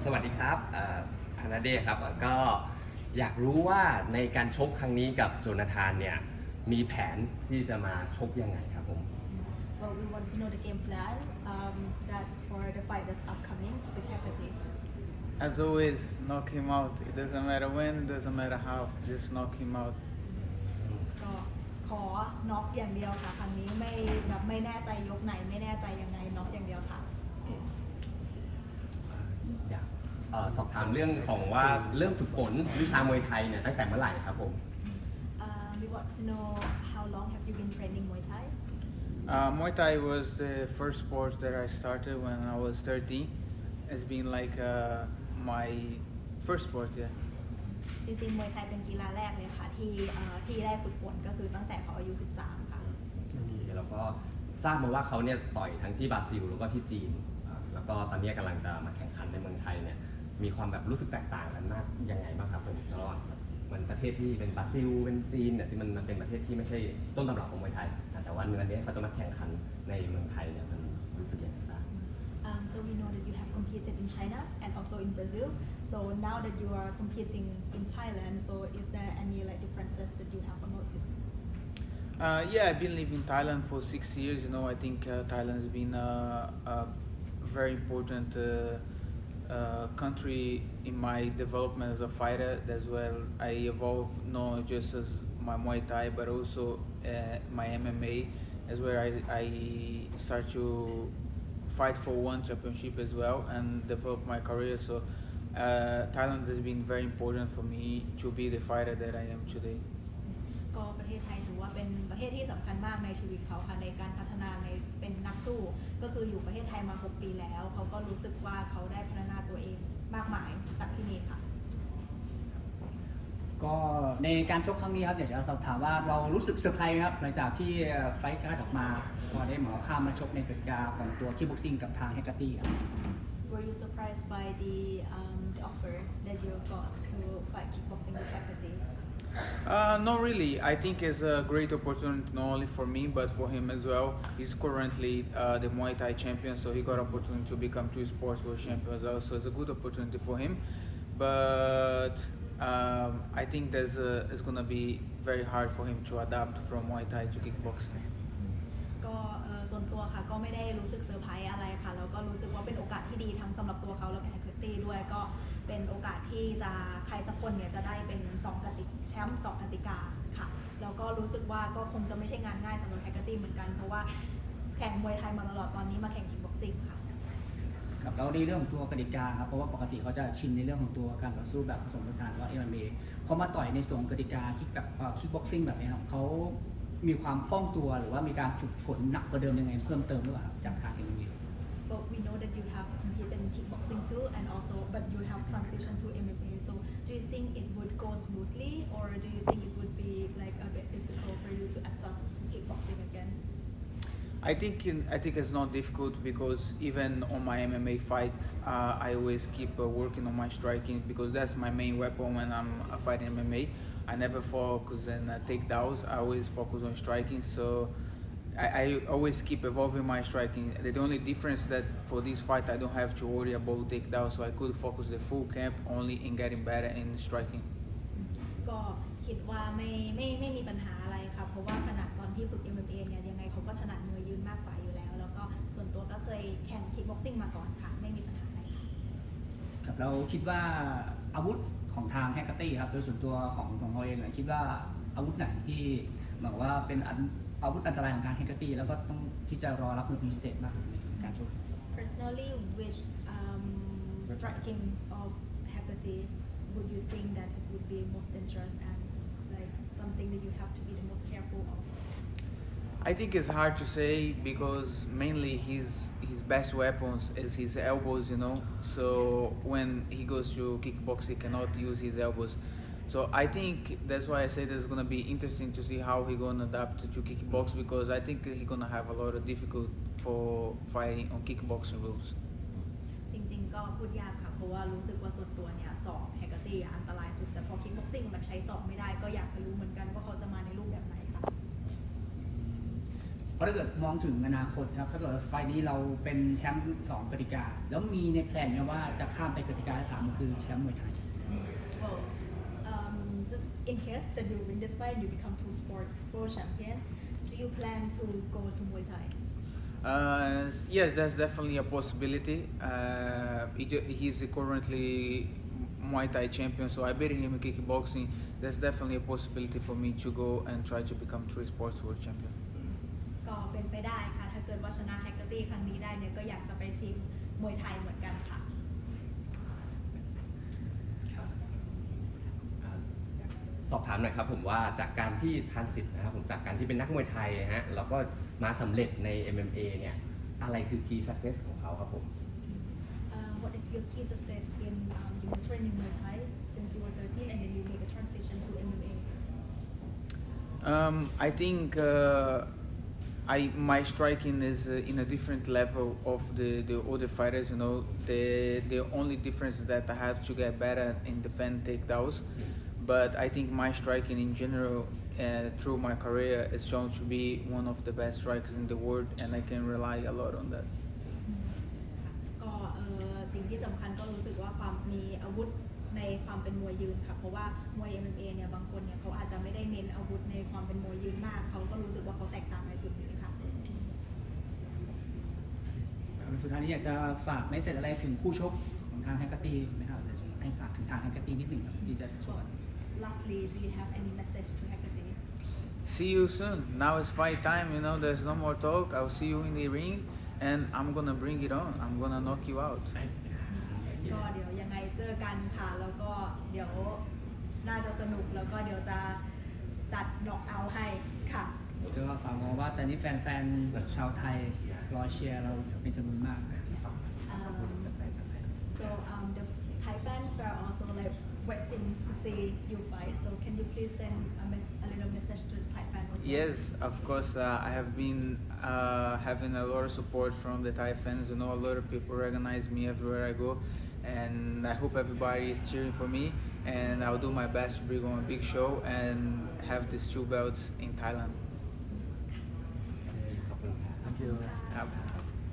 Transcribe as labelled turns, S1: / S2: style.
S1: สวัสดีครับอันนาเดครับก็อยากรู้ว่าในการชกครั้งนี้กับโจนาธานเนี่ยมีแผนที่จะมาชกยังไงครับผม
S2: Well, we want to know the game plan that for the fight that's upcoming with Hecate.
S3: As always, knock him out. It doesn't matter when, it doesn't matter how, just knock him out.
S2: ก็ขอน็อกอย่างเดียวค่ะครั้งนี้ไม่แน่ใจยกไหนไม่แน่ใจยังไงน็อกอย่างเดียวค่ะ
S1: อยากสอบถามเรื่องของว่าเริ่มฝึกฝนวิชามวยไทยเนี่ยตั้งแต่เมื่อไหร่ครับผม
S2: We want to know how long have you been training Muay Thai?
S3: Muay Thai was the first sport that I started when I was 13. It's been like my first sport, yeah.
S2: จริงๆมวยไทยเป็นกีฬาแรกเลยค่ะที่ได้ฝึกฝนก็คือตั้งแต่เขาอายุ 13 ค่ะ
S1: แล้วก็ทราบมาว่าเขาเนี่ยต่อยทั้งที่บราซิลแล้วก็ที่จีนแล้วก็ตอนนี้กำลังจะมาแข่งขันในเมืองไทยเนี่ยมีความแบบรู้สึกแตกต่างกันมากยังไงบ้างครับผมระหว่างมันประเทศที่เป็นบราซิลเป็นจีนเนี่ยซึ่งมันเป็นประเทศที่ไม่ใช่ต้นตำรับของมวยไทยแต่ว่าเนื้อนี้เขาจะมาแข่งขันในเมืองไทยเนี่ยมันรู้สึกยังไงบ้าง
S2: So we know that you have competed in China and also in Brazil. So now that you are competing in Thailand, so is there any like differences that you have noticed?
S3: Yeah, I've been living in Thailand for 6 years. You know, I think Thailand has been a very important country in my development as a fighter. As well, I evolved not just as my Muay Thai, but also my MMA, as where I start to fight for one championship as well and develop my career. So Thailand has been very important for me to be the fighter that I am today.
S2: ก็ประเทศไทยถือว่าเป็นประเทศที่สำคัญมากในชีวิตเขาค่ะในการพัฒนาในเป็นนักสู้ก็คืออยู่ประเทศไทยมา 6 ปีแล้วเขาก็รู้สึกว่าเขาได้พัฒนาตัวเองมากมายจากที่นี่ค่ะ
S4: ก็ในการชกครั้งนี้ครับอยากจะสอบถามว่าเรารู้สึกเซอร์ไพรส์ไหมครับหลังจากที่ไฟท์การ์ดออกมาพอได้หมอข้ามมาชกในกติกาของตัวคิกบ็อกซิ่งกับทางเฮกาตี้ครับ
S2: Were you surprised by the offer that you got to fight kickboxing with Hecate?
S3: Not really. I think it's a great opportunity not only for me but for him as well. He's currently the Muay Thai champion, so he got opportunity to become two sports world champion as well. So it's a good opportunity for him. But I think it's gonna be very hard for him to adapt from Muay Thai to kickboxing.
S2: ก็ส่วนตัวค่ะก็ไม่ได้รู้สึกเซอร์ไพรส์อะไรค่ะแล้วก็รู้สึกว่าเป็นโอกาสที่ดีทั้งสำหรับตัวเขาและแฮกเกอร์ตี้ด้วยก็เป็นโอกาสที่จะใครสักคนเนี่ยจะได้เป็น2กติกาแชมป์2กติกาค่ะแล้วก็รู้สึกว่าก็คงจะไม่ใช่งานง่ายสำหรับแฮกเกอร์ตี้เหมือนกันเพราะว่าแข่งมวยไทยมาตลอดตอนนี้มาแข่งคิกบ็อกซิ่งค่ะ
S4: ครับแล้วในเรื่องของตัวกติกาครับเพราะว่าปกติเขาจะชินในเรื่องของตัวการต่อสู้แบบผสมผสานว่า MMA พอมาต่อยในส่วนกติกาคิกแบบคิกบ็อกซิ่งแบบนี้ครับเขามีความคล่องตัวหรือว่ามีการฝึกฝนหนักกว่าเดิมยังไงเพิ่มเติมหรือเปล่าครับจากทาง MMA
S2: But we know that you have competed in kickboxing too and also but you have transitioned to MMA so do you think it would go smoothly or do you think it would be like a bit difficult for you to adjust to kickboxing again
S3: I think it's not difficult because even on my MMA fight, I always keep working on my striking because that's my main weapon when I'm fighting MMA. I never focus on takedowns. I always focus on striking. So I always keep evolving my striking. The only difference that for this fight I don't have to worry about takedowns, so I could focus the full camp only in getting better in striking.
S2: ก็คิดว่าไม่มีปัญหาอะไรค่ะเพราะว่าขนาดตอนที่ฝึก MMA เนี่ยยังไงเขาก็ถนัดมวยยืนมากกว่าอยู่แล้วแล้วก็ส่วนตัวก็เคยแข่งคิกบ็อกซิ่งมาก่อนค่ะไม่มีปัญหาอะไรค่ะ
S4: ครับเราคิดว่าอาวุธของทางแฮกเกอร์ตี้ครับโดยส่วนตัวของเราเองคิดว่าอาวุธไหนที่เหมือนว่าเป็นอาวุธอันตรายของทางแฮกเกอร์ตี้แล้วก็ต้องที่จะรอรับมือเป็นพิเศษมากในการชก
S2: Personally which striking of Hecate would you think that it would be most dangerous and like something that you have to be the most careful of
S3: I think it's hard to say because mainly his best weapons is his elbows, you know. So when he goes to kickbox, he cannot use his elbows. So I think that's why I say it's gonna be interesting to see how he gonna adapt to kickbox because I think he gonna have a lot of difficult for fighting on kickboxing rules.
S2: จริงๆก็พูดยากค่ะเพราะว่ารู้สึกว่าส่วนตัวเนี่ยศอกแฮกเกอร์ตี้อันตรายสุดแต่พอคิกบ็อกซิ่งมันใช้ศอกไม่ได้ก็อยากจะรู้เหมือนกันว่าเขาจะมาในรูปแบบไหนค่ะ
S4: เพราะถ้าเกิดมองถึงอนาคตครับถ้าเกิดว่าไฟล์นี้เราเป็นแชมป์2กติกาแล้วมีในแผนไหมว่าจะข้ามไปกติกาที่3คือแชมป์มวยไทย
S2: Well, just in case that you win this fight, you become two sport world champion. Do you plan to go to Muay Thai?
S3: Yes, that's definitely a possibility. He's currently Muay Thai champion, so I beat him in kickboxing. That's definitely a possibility for me to go and try to become three sports world champion.
S2: ก็เป็นไปได้ค่ะ ถ้าเกิดว่าชนะแฮกเกอร์ตี้ครั้งนี้ได้เนี่ยก็อยากจะไปชิงมวยไทยเหมือนกันค่ะ
S1: สอบถามหน่อยครับผมว่าจากการที่ทานสิทธิ์นะครับผมจากการที่เป็นนักมวยไทยนะฮะแล้วก็มาสำเร็จใน MMA เนี่ยอะไรคือ key success ของเขาครับผม
S2: What is your key success in you were training Muay Thai since you were 13 and then you make a transition to MMA?
S3: I think my striking is in a different level of the other fighters. You know, the only difference is that I have to get better in defend takedowns. But I think my striking in general through my career is shown to be one of the best strikers in the world, and I can rely a lot on that.
S2: ก็สิ่งที่สำคัญก็รู้สึกว่าความมีอาวุธในความเป็นมวยยืนค่ะเพราะว่ามวย MMA เนี่ยบางคนเนี่ยเขาอาจจะไม่ได้เน้นอาวุธในความเป็นมวยยืนมากเขาก็รู้สึกว่าเขาแตกต่างในจุดนี้ค่ะ
S4: สุดท้ายนี้อยากจะฝากไม่เสร็จอะไรถึงคู่ชกของทางแฮกเกอร์ตี้ไหมครับให้ฝากถึงทางแฮกเกอร์ตี้นิดหนึ่งครับที่จะชวน
S2: Lastly, do you have any message to Hecate?
S3: See you soon. Now it's fight time. You know, there's no more talk. I'll see you in the ring, and I'm gonna bring it on. I'm gonna knock you out.
S2: ก็เดี๋ยวยังไงเจอกันค่ะแล้วก็เดี๋ยวน่าจะสนุกแล้วก็เดี๋ยวจะจัดน็อกเอาท์ให้ค่ะ
S4: ก็ฝากบอกว่าตอนนี้แฟนๆชาวไทยรอเชียร์เราเป็นจำนวนมาก
S2: So the Thai fans are also like waiting to see you fight. So can you please send a little message to the Thai fans as well?
S3: Yes, of course. I have been having a lot of support from the Thai fans. You know, a lot of people recognize me everywhere I go, and I hope everybody is cheering for me. And I'll do my best to bring on a big show and have these 2 belts in Thailand.
S1: ขอบคุณครับ
S4: Thank you
S3: Have